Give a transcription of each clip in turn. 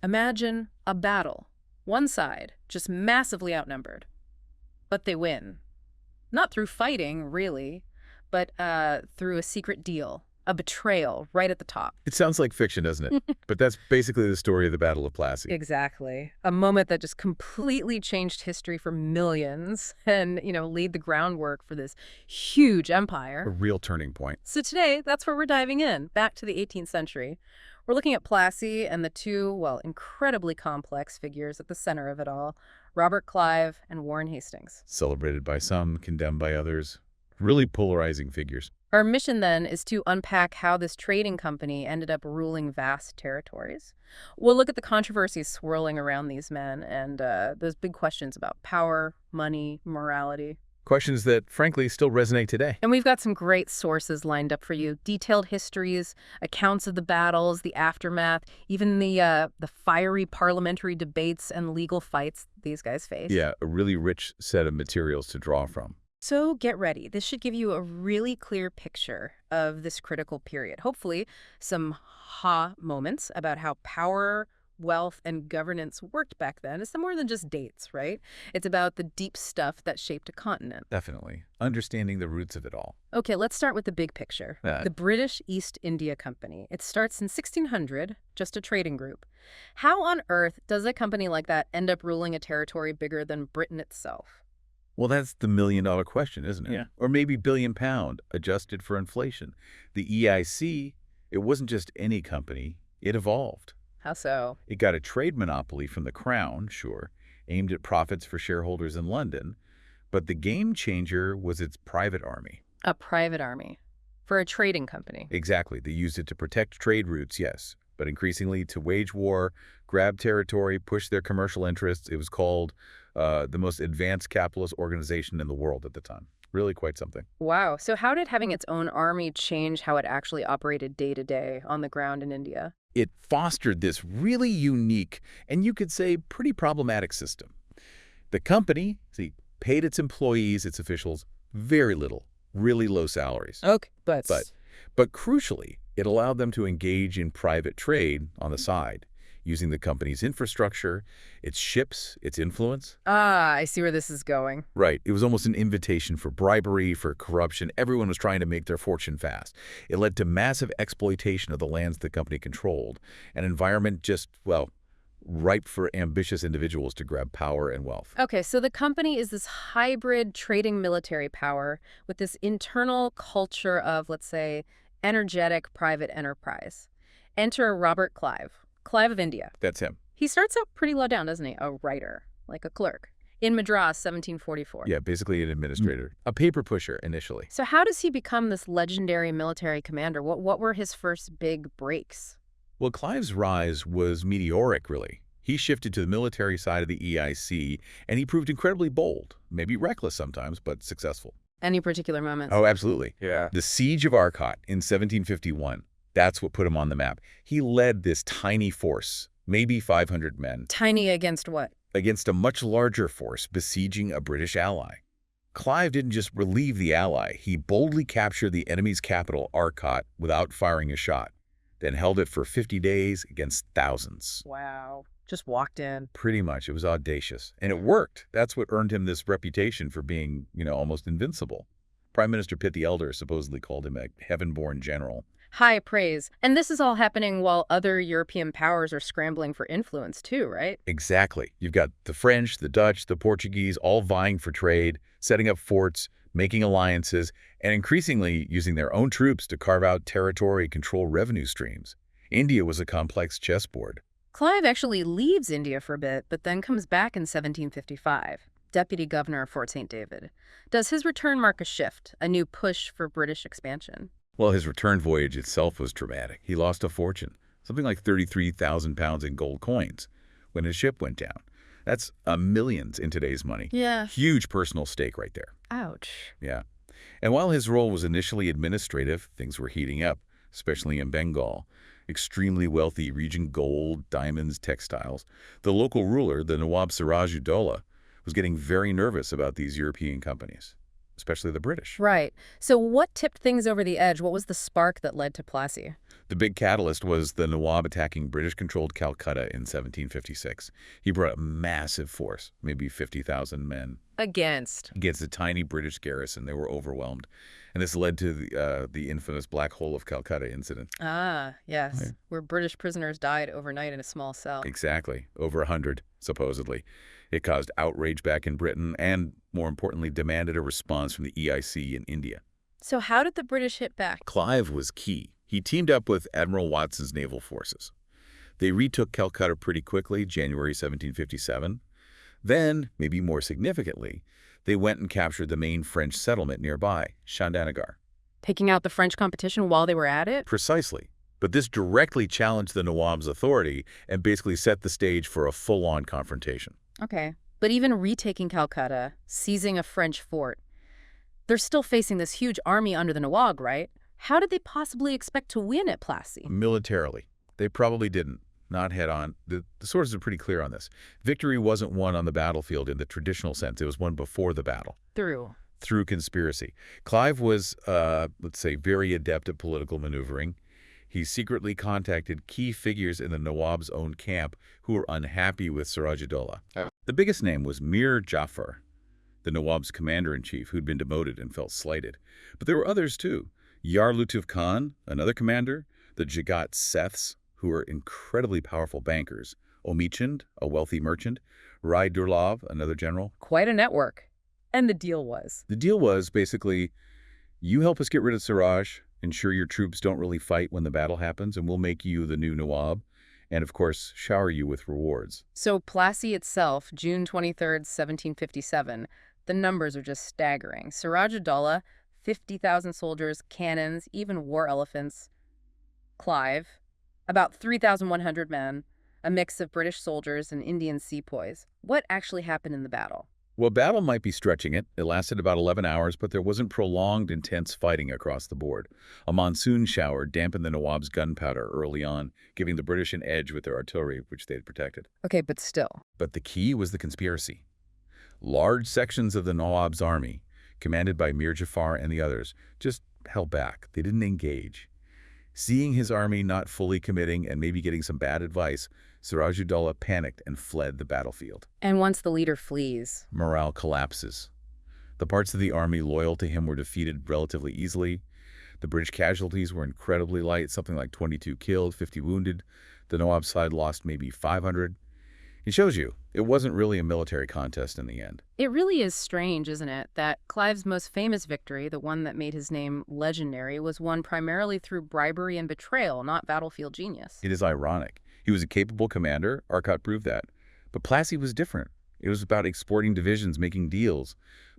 Imagine a battle. One side, just massively outnumbered. But they win. Not through fighting, really, but through a secret deal, a betrayal right at the top. It sounds like fiction, doesn't it? But that's basically the story of the Battle of Plassey. Exactly. A moment that just completely changed history for millions and, laid the groundwork for this huge A empire. real turning point. So today, that's where we're diving in, back to the 18th century. We're looking at Plassey and the two, well, incredibly complex figures at the center of it all, Robert Clive and Warren Hastings. Celebrated by some, condemned by others. Really polarizing figures. Our mission, then, is to unpack how this trading company ended up ruling vast territories. We'll look at the controversies swirling around these men and those big questions about power, money, morality. Questions that, frankly, still resonate today. And we've got some great sources lined up for you. Detailed histories, accounts of the battles, the aftermath, even the fiery parliamentary debates and legal fights these guys faced. Yeah, a really rich set of materials to draw from. So get ready. This should give you a really clear picture of this critical period. Hopefully, some ha moments about how power, wealth, and governance worked back then. It's more than just dates, right? It's about the deep stuff that shaped a continent. Definitely. Understanding the roots of it all. Okay, let's start with the big picture. The British East India Company. It starts in 1600, just a trading group. How on earth does a company like that end up ruling a territory bigger than Britain itself? Well, that's the million-dollar question, isn't it? Yeah. Or maybe billion-pound, adjusted for inflation. The EIC, it wasn't just any company. It evolved. How so? It got a trade monopoly from the Crown, sure, aimed at profits for shareholders in London. But the game changer was its private army. A private army. For a trading company. Exactly. They used it to protect trade routes, yes, but increasingly to wage war, grab territory, push their commercial interests. It was called the most advanced capitalist organization in the world at the time. Really quite something. Wow. So how did having its own army change how it actually operated day to day on the ground in India? It fostered this really unique and you could say pretty problematic system. The company, paid its employees, its officials, very little, really low salaries. Okay, But crucially, it allowed them to engage in private trade on the side, using the company's infrastructure, its ships, its influence. I see where this is going. Right. It was almost an invitation for bribery, for corruption. Everyone was trying to make their fortune fast. It led to massive exploitation of the lands the company controlled, an environment just, well, ripe for ambitious individuals to grab power and wealth. Okay, so the company is this hybrid trading military power with this internal culture of, let's say, energetic private enterprise. Enter Robert Clive. Clive of India. That's him. He starts out pretty low down, doesn't he? A writer, like a clerk. In Madras, 1744. Yeah, basically an administrator. A paper pusher initially. So how does he become this legendary military commander? What were his first big breaks? Well, Clive's rise was meteoric, really. He shifted to the military side of the EIC, and he proved incredibly bold, maybe reckless sometimes, but successful. Any particular moments? Oh, absolutely. Yeah. The Siege of Arcot in 1751, that's what put him on the map. He led this tiny force, maybe 500 men, Tiny against what? against a much larger force besieging a British ally. Clive didn't just relieve the ally, he boldly captured the enemy's capital, Arcot, without firing a shot, then held it for 50 days against thousands. Wow. Just walked in. Pretty much. It was audacious. And it worked. That's what earned him this reputation for being, almost invincible. Prime Minister Pitt the Elder supposedly called him a heaven-born general. High praise. And this is all happening while other European powers are scrambling for influence too, right? Exactly. You've got the French, the Dutch, the Portuguese all vying for trade, setting up forts, making alliances, and increasingly using their own troops to carve out territory, control revenue streams. India was a complex chessboard. Clive actually leaves India for a bit, but then comes back in 1755, deputy governor of Fort St. David. Does his return mark a shift, a new push for British expansion? Well, his return voyage itself was dramatic. He lost a fortune, something like 33,000 pounds in gold coins, when his ship went down. That's millions in today's money. Yeah. Huge personal stake right there. Ouch. Yeah. And while his role was initially administrative, things were heating up, especially in Bengal. Extremely wealthy region, gold, diamonds, textiles. The local ruler, the Nawab Siraj-ud-Dowlah, was getting very nervous about these European companies, especially the British. Right. So what tipped things over the edge? What was the spark that led to Plassey? The big catalyst was the Nawab attacking British-controlled Calcutta in 1756. He brought a massive force, maybe 50,000 men, Against. against a tiny British garrison. They were overwhelmed. And this led to the infamous Black Hole of Calcutta incident. Ah, yes, Yeah. where British prisoners died overnight in a small cell. Exactly. Over 100, supposedly. It caused outrage back in Britain and, more importantly, demanded a response from the EIC in India. So how did the British hit back? Clive was key. He teamed up with Admiral Watson's naval forces. They retook Calcutta pretty quickly, January 1757. Then, maybe more significantly, they went and captured the main French settlement nearby, Chandanagar. Taking out the French competition while they were at it? Precisely. But this directly challenged the Nawab's authority and basically set the stage for a full-on confrontation. Okay. But even retaking Calcutta, seizing a French fort, they're still facing this huge army under the Nawab, right? How did they possibly expect to win at Plassey? Militarily, they probably didn't. Not head-on. The sources are pretty clear on this. Victory wasn't won on the battlefield in the traditional sense. It was won before the battle. Through conspiracy. Clive was, let's say, very adept at political maneuvering. He secretly contacted key figures in the Nawab's own camp who were unhappy with Siraj-ud-Dowlah. The biggest name was Mir Jafar, the Nawab's commander-in-chief who'd been demoted and felt slighted. But there were others, too. Yar Lutuf Khan, another commander, the Jagat Seths, who were incredibly powerful bankers, Omichand, a wealthy merchant, Rai Durlov, another general. Quite a network. And the deal was? The deal was basically, you help us get rid of Siraj, ensure your troops don't really fight when the battle happens, and we'll make you the new Nawab, and of course, shower you with rewards. So Plassey itself, June 23rd, 1757, the numbers are just staggering. Siraj-ud-Dowlah, 50,000 soldiers, cannons, even war elephants. Clive, about 3,100 men, a mix of British soldiers and Indian sepoys. What actually happened in the battle? Well, battle might be stretching it. It lasted about 11 hours, but there wasn't prolonged, intense fighting across the board. A monsoon shower dampened the Nawab's gunpowder early on, giving the British an edge with their artillery, which they had protected. Okay, but still. But the key was the conspiracy. Large sections of the Nawab's army, commanded by Mir Jafar and the others, just held back. They didn't engage. Seeing his army not fully committing and maybe getting some bad advice, Siraj-ud-Dowlah panicked and fled the battlefield. And once the leader flees? Morale collapses. The parts of the army loyal to him were defeated relatively easily. The British casualties were incredibly light, something like 22 killed, 50 wounded. The Nawab side lost maybe 500. It shows you, it wasn't really a military contest in the end. It really is strange, isn't it, that Clive's most famous victory, the one that made his name legendary, was won primarily through bribery and betrayal, not battlefield genius. It is ironic. He was a capable commander, Arcot proved that. But Plassey was different. It was about exporting divisions, making deals.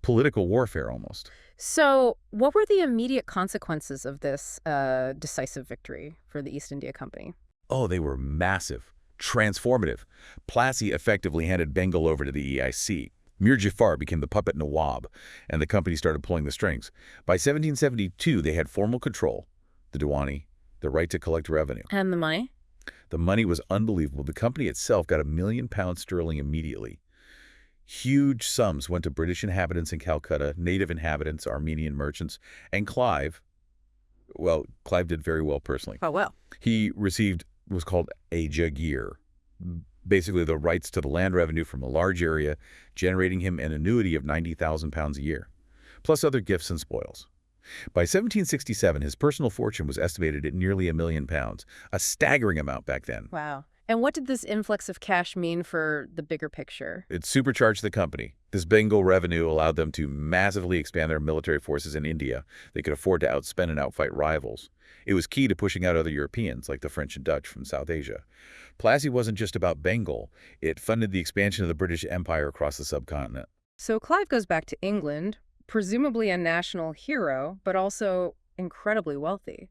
Political warfare, almost. So, what were the immediate consequences of this decisive victory for the East India Company? Oh, they were massive. Transformative. Plassey effectively handed Bengal over to the EIC. Mir Jafar became the puppet Nawab, and the company started pulling the strings. By 1772, they had formal control, the Diwani, the right to collect revenue. And the money? The money was unbelievable. The company itself got £1 million sterling immediately. Huge sums went to British inhabitants in Calcutta, native inhabitants, Armenian merchants, and Clive, well, Clive did very well personally. Oh, well. He received what was called a jagir, basically the rights to the land revenue from a large area, generating him an annuity of £90,000 a year, plus other gifts and spoils. By 1767, his personal fortune was estimated at nearly £1 million, a staggering amount back then. Wow. And what did this influx of cash mean for the bigger picture? It supercharged the company. This Bengal revenue allowed them to massively expand their military forces in India. They could afford to outspend and outfight rivals. It was key to pushing out other Europeans, like the French and Dutch from South Asia. Plassey wasn't just about Bengal. It funded the expansion of the British Empire across the subcontinent. So Clive goes back to England, presumably a national hero, but also incredibly wealthy.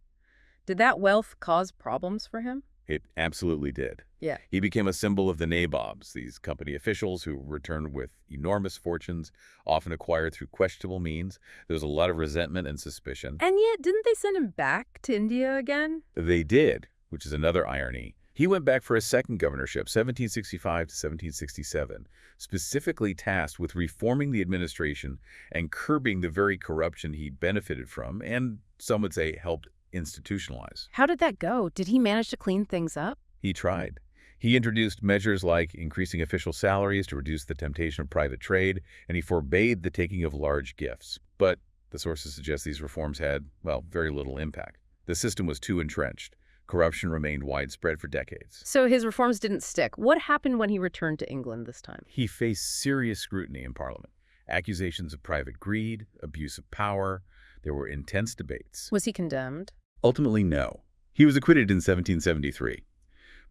Did that wealth cause problems for him? It absolutely did. Yeah. He became a symbol of the nabobs, these company officials who returned with enormous fortunes, often acquired through questionable means. There was a lot of resentment and suspicion. And yet, didn't they send him back to India again? They did, which is another irony. He went back for a second governorship, 1765 to 1767, specifically tasked with reforming the administration and curbing the very corruption he benefited from and, some would say, helped institutionalize. How did that go? Did he manage to clean things up? He tried. He introduced measures like increasing official salaries to reduce the temptation of private trade, and he forbade the taking of large gifts. But the sources suggest these reforms had, well, very little impact. The system was too entrenched. Corruption remained widespread for decades. So his reforms didn't stick. What happened when he returned to England this time? He faced serious scrutiny in Parliament. Accusations of private greed, abuse of power. There were intense debates. Was he condemned? Ultimately, no. He was acquitted in 1773.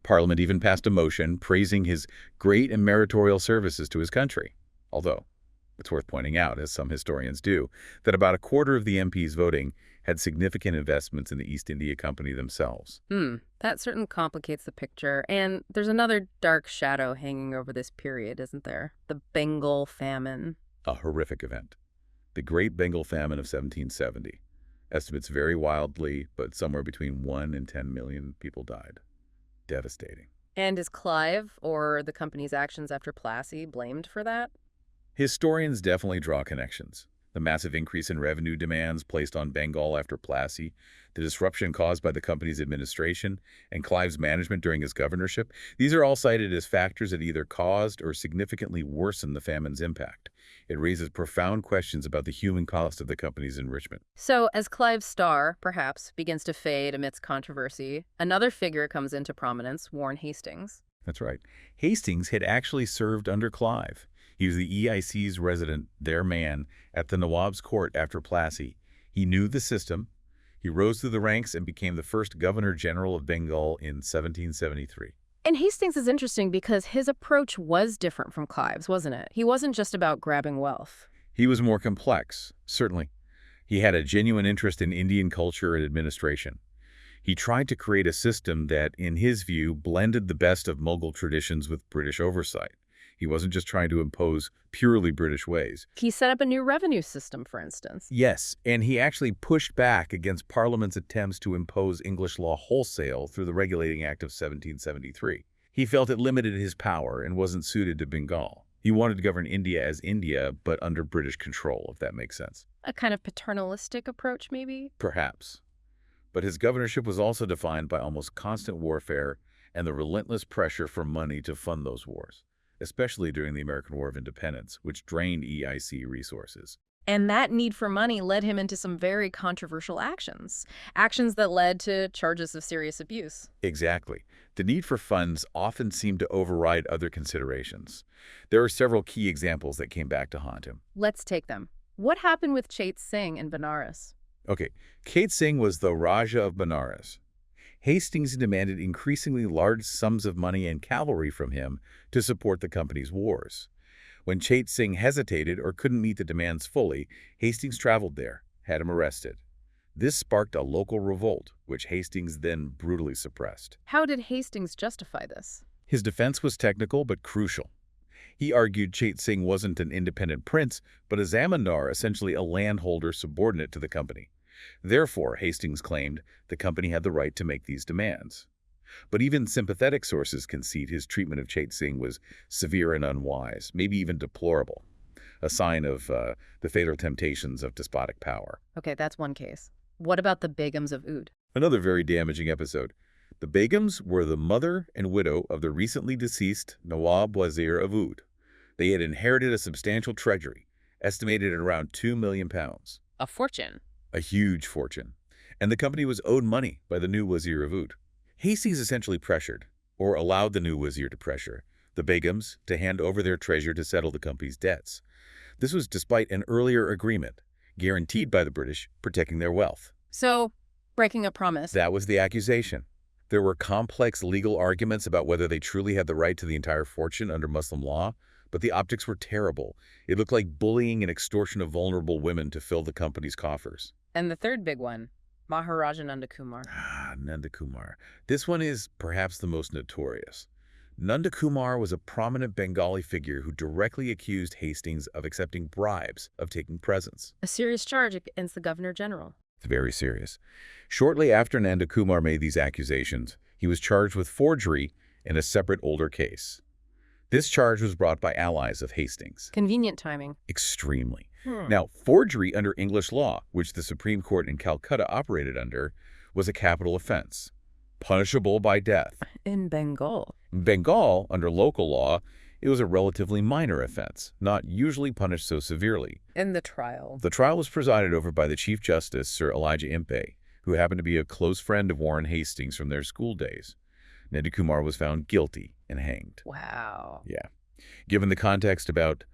Parliament even passed a motion praising his great and meritorious services to his country. Although, it's worth pointing out, as some historians do, that about a quarter of the MPs voting had significant investments in the East India Company themselves. That certainly complicates the picture. And there's another dark shadow hanging over this period, isn't there? The Bengal famine. A horrific event. The Great Bengal Famine of 1770. Estimates vary wildly, but somewhere between 1 and 10 million people died. Devastating. And is Clive, or the company's actions after Plassey, blamed for that? Historians definitely draw connections. The massive increase in revenue demands placed on Bengal after Plassey, the disruption caused by the company's administration, and Clive's management during his governorship, these are all cited as factors that either caused or significantly worsened the famine's impact. It raises profound questions about the human cost of the company's enrichment. So, as Clive's star, perhaps, begins to fade amidst controversy, another figure comes into prominence, Warren Hastings. That's right. Hastings had actually served under Clive. He was the EIC's resident, their man, at the Nawab's court after Plassey. He knew the system. He rose through the ranks and became the first Governor-General of Bengal in 1773. And Hastings is interesting because his approach was different from Clive's, wasn't it? He wasn't just about grabbing wealth. He was more complex, certainly. He had a genuine interest in Indian culture and administration. He tried to create a system that, in his view, blended the best of Mughal traditions with British oversight. He wasn't just trying to impose purely British ways. He set up a new revenue system, for instance. Yes, and he actually pushed back against Parliament's attempts to impose English law wholesale through the Regulating Act of 1773. He felt it limited his power and wasn't suited to Bengal. He wanted to govern India as India, but under British control, if that makes sense. A kind of paternalistic approach, maybe? Perhaps. But his governorship was also defined by almost constant warfare and the relentless pressure for money to fund those wars, especially during the American War of Independence, which drained EIC resources. And that need for money led him into some very controversial actions. Actions that led to charges of serious abuse. Exactly. The need for funds often seemed to override other considerations. There are several key examples that came back to haunt him. Let's take them. What happened with Chait Singh in Benares? Okay, Chait Singh was the Raja of Benares. Hastings demanded increasingly large sums of money and cavalry from him to support the company's wars. When Chait Singh hesitated or couldn't meet the demands fully, Hastings traveled there, had him arrested. This sparked a local revolt, which Hastings then brutally suppressed. How did Hastings justify this? His defense was technical but crucial. He argued Chait Singh wasn't an independent prince, but a zamindar, essentially a landholder subordinate to the company. Therefore, Hastings claimed, the company had the right to make these demands. But even sympathetic sources concede his treatment of Chait Singh was severe and unwise, maybe even deplorable, a sign of the fatal temptations of despotic power. Okay, that's one case. What about the Begums of Oud? Another very damaging episode. The Begums were the mother and widow of the recently deceased Nawab Wazir of Oud. They had inherited a substantial treasury, estimated at around £2 million. A fortune. A huge fortune. And the company was owed money by the new Wazir of Oud. Hastings essentially pressured, or allowed the new Wazir to pressure, the Begums to hand over their treasure to settle the company's debts. This was despite an earlier agreement, guaranteed by the British, protecting their wealth. So, breaking a promise. That was the accusation. There were complex legal arguments about whether they truly had the right to the entire fortune under Muslim law, but the optics were terrible. It looked like bullying and extortion of vulnerable women to fill the company's coffers. And the third big one, Maharaja Nanda Kumar. Nanda Kumar. This one is perhaps the most notorious. Nanda Kumar was a prominent Bengali figure who directly accused Hastings of accepting bribes of taking presents. A serious charge against the Governor-General. It's very serious. Shortly after Nanda Kumar made these accusations, he was charged with forgery in a separate older case. This charge was brought by allies of Hastings. Convenient timing. Extremely. Now, forgery under English law, which the Supreme Court in Calcutta operated under, was a capital offense, punishable by death. In Bengal. In Bengal, under local law, it was a relatively minor offense, not usually punished so severely. In the trial. The trial was presided over by the Chief Justice, Sir Elijah Impey, who happened to be a close friend of Warren Hastings from their school days. Nidhi Kumar was found guilty and hanged. Wow. Yeah. Given the context about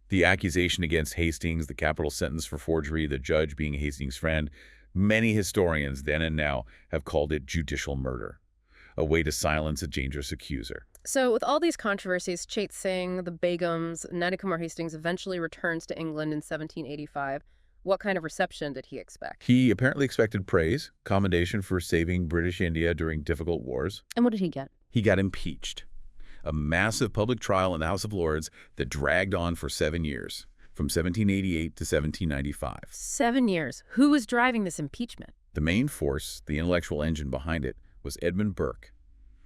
the accusation against Hastings, the capital sentence for forgery, the judge being Hastings' friend, many historians then and now have called it judicial murder, a way to silence a dangerous accuser. So with all these controversies, Chait Singh, the Begums, Nidhi Kumar Hastings eventually returns to England in 1785. What kind of reception did he expect? He apparently expected praise, commendation for saving British India during difficult wars. And what did he get? He got impeached. A massive public trial in the House of Lords that dragged on for 7 years, from 1788 to 1795. 7 years. Who was driving this impeachment? The main force, the intellectual engine behind it, was Edmund Burke,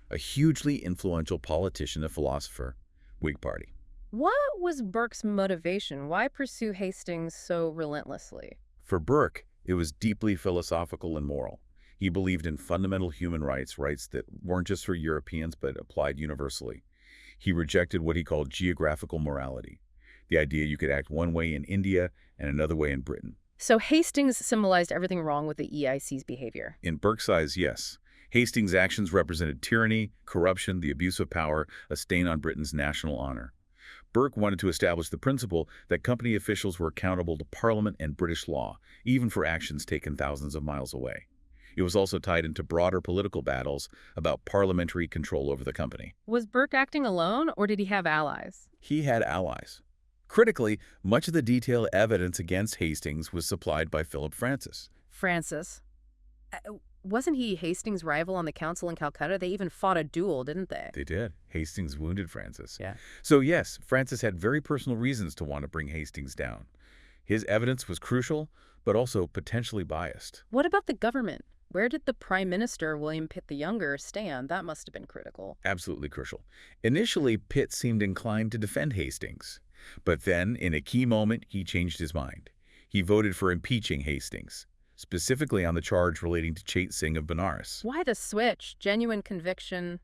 a hugely influential politician and philosopher, Whig Party. What was Burke's motivation? Why pursue Hastings so relentlessly? For Burke, it was deeply philosophical and moral. He believed in fundamental human rights, rights that weren't just for Europeans but applied universally. He rejected what he called geographical morality, the idea you could act one way in India and another way in Britain. So Hastings symbolized everything wrong with the EIC's behavior. In Burke's eyes, yes. Hastings' actions represented tyranny, corruption, the abuse of power, a stain on Britain's national honor. Burke wanted to establish the principle that company officials were accountable to Parliament and British law, even for actions taken thousands of miles away. It was also tied into broader political battles about parliamentary control over the company. Was Burke acting alone, or did he have allies? He had allies. Critically, much of the detailed evidence against Hastings was supplied by Philip Francis. Francis. Wasn't he Hastings' rival on the council in Calcutta? They even fought a duel, didn't they? They did. Hastings wounded Francis. Yeah. So yes, Francis had very personal reasons to want to bring Hastings down. His evidence was crucial, but also potentially biased. What about the government? Where did the Prime Minister, William Pitt the Younger, stand? That must have been critical. Absolutely crucial. Initially, Pitt seemed inclined to defend Hastings. But then, in a key moment, he changed his mind. He voted for impeaching Hastings, specifically on the charge relating to Chait Singh of Benares. Why the switch? Genuine conviction,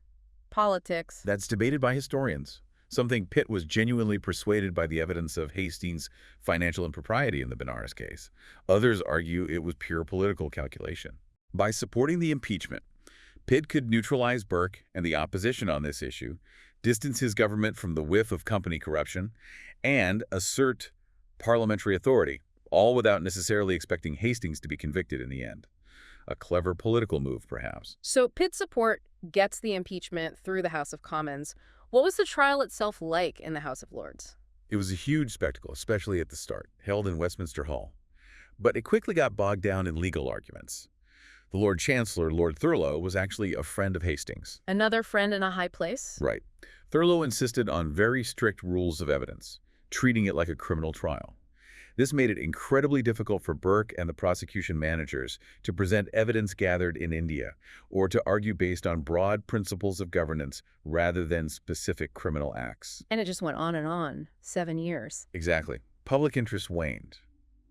politics. That's debated by historians. Some think Pitt was genuinely persuaded by the evidence of Hastings' financial impropriety in the Benares case. Others argue it was pure political calculation. By supporting the impeachment, Pitt could neutralize Burke and the opposition on this issue, distance his government from the whiff of company corruption, and assert parliamentary authority, all without necessarily expecting Hastings to be convicted in the end. A clever political move, perhaps. So Pitt's support gets the impeachment through the House of Commons. What was the trial itself like in the House of Lords? It was a huge spectacle, especially at the start, held in Westminster Hall. But it quickly got bogged down in legal arguments. The Lord Chancellor, Lord Thurlow, was actually a friend of Hastings. Another friend in a high place? Right. Thurlow insisted on very strict rules of evidence, treating it like a criminal trial. This made it incredibly difficult for Burke and the prosecution managers to present evidence gathered in India or to argue based on broad principles of governance rather than specific criminal acts. And it just went on and on. 7 years. Exactly. Public interest waned.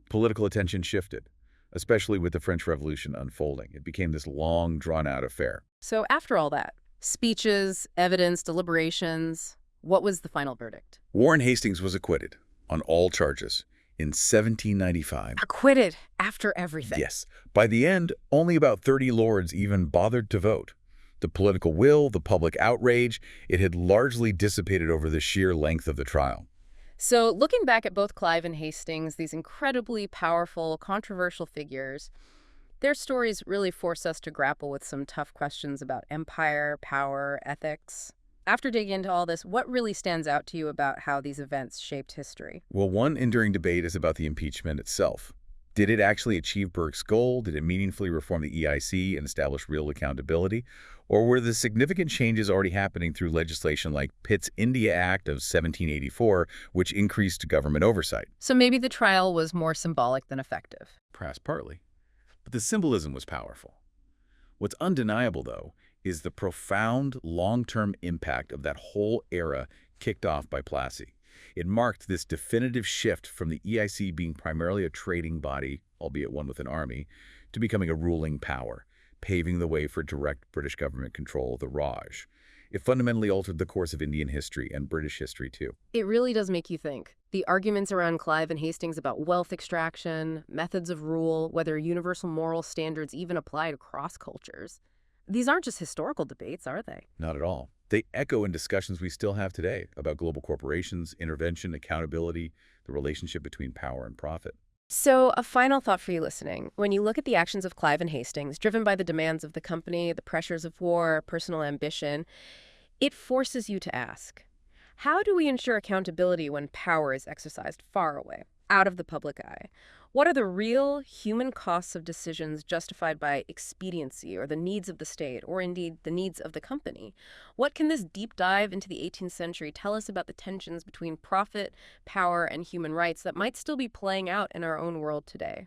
Political attention shifted, especially with the French Revolution unfolding. It became this long, drawn-out affair. So after all that, speeches, evidence, deliberations, what was the final verdict? Warren Hastings was acquitted on all charges in 1795. Acquitted after everything. Yes. By the end, only about 30 lords even bothered to vote. The political will, the public outrage, it had largely dissipated over the sheer length of the trial. So looking back at both Clive and Hastings, these incredibly powerful, controversial figures, their stories really force us to grapple with some tough questions about empire, power, ethics. After digging into all this, what really stands out to you about how these events shaped history? Well, one enduring debate is about the impeachment itself. Did it actually achieve Burke's goal? Did it meaningfully reform the EIC and establish real accountability? Or were the significant changes already happening through legislation like Pitt's India Act of 1784, which increased government oversight? So maybe the trial was more symbolic than effective. Perhaps partly. But the symbolism was powerful. What's undeniable, though, is the profound long-term impact of that whole era kicked off by Plassey. It marked this definitive shift from the EIC being primarily a trading body, albeit one with an army, to becoming a ruling power, paving the way for direct British government control of the Raj. It fundamentally altered the course of Indian history and British history, too. It really does make you think. The arguments around Clive and Hastings about wealth extraction, methods of rule, whether universal moral standards even applied across cultures. These aren't just historical debates, are they? Not at all. They echo in discussions we still have today about global corporations, intervention, accountability, the relationship between power and profit. So, a final thought for you listening. When you look at the actions of Clive and Hastings, driven by the demands of the company, the pressures of war, personal ambition, it forces you to ask, how do we ensure accountability when power is exercised far away, out of the public eye? What are the real human costs of decisions justified by expediency or the needs of the state, or indeed the needs of the company? What can this deep dive into the 18th century tell us about the tensions between profit, power, and human rights that might still be playing out in our own world today?